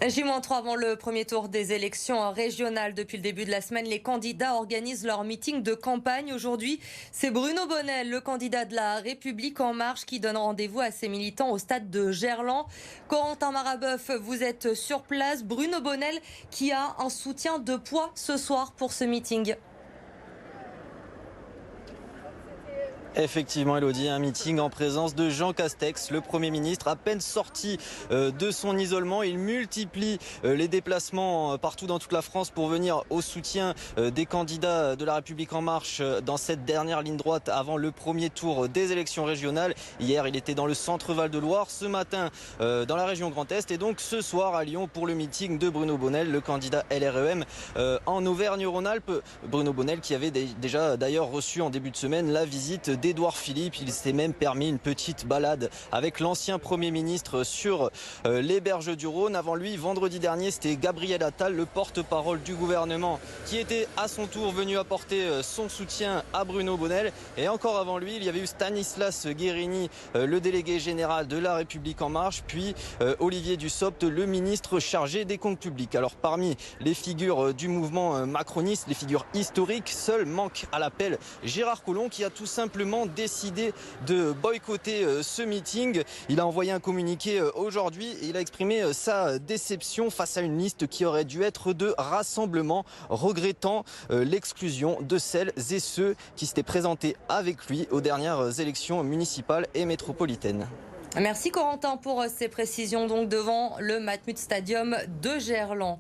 J-3 avant le premier tour des élections régionales. Depuis le début de la semaine, les candidats organisent leur meeting de campagne. Aujourd'hui, c'est Bruno Bonnell, le candidat de la République En Marche, qui donne rendez-vous à ses militants au stade de Gerland. Corentin Maraboeuf, vous êtes sur place. Bruno Bonnell qui a un soutien de poids ce soir pour ce meeting. Effectivement, Elodie, un meeting en présence de Jean Castex, le Premier ministre, à peine sorti de son isolement. Il multiplie les déplacements partout dans toute la France pour venir au soutien des candidats de la République En Marche dans cette dernière ligne droite avant le premier tour des élections régionales. Hier, il était dans le centre Val-de-Loire, ce matin dans la région Grand Est et donc ce soir à Lyon pour le meeting de Bruno Bonnell, le candidat LREM en Auvergne-Rhône-Alpes. Bruno Bonnell qui avait déjà d'ailleurs reçu en début de semaine la visite d'Édouard Philippe. Il s'est même permis une petite balade avec l'ancien Premier ministre sur les berges du Rhône. Avant lui, vendredi dernier, c'était Gabriel Attal, le porte-parole du gouvernement, qui était à son tour venu apporter son soutien à Bruno Bonnell. Et encore avant lui, il y avait eu Stanislas Guerini, le délégué général de la République En Marche, puis Olivier Dussopt, le ministre chargé des comptes publics. Alors parmi les figures du mouvement macroniste, les figures historiques, seul manque à l'appel Gérard Collomb, qui a tout simplement décidé de boycotter ce meeting. Il a envoyé un communiqué aujourd'hui et il a exprimé sa déception face à une liste qui aurait dû être de rassemblement, regrettant l'exclusion de celles et ceux qui s'étaient présentés avec lui aux dernières élections municipales et métropolitaines. Merci Corentin pour ces précisions donc devant le Matmut Stadium de Gerland.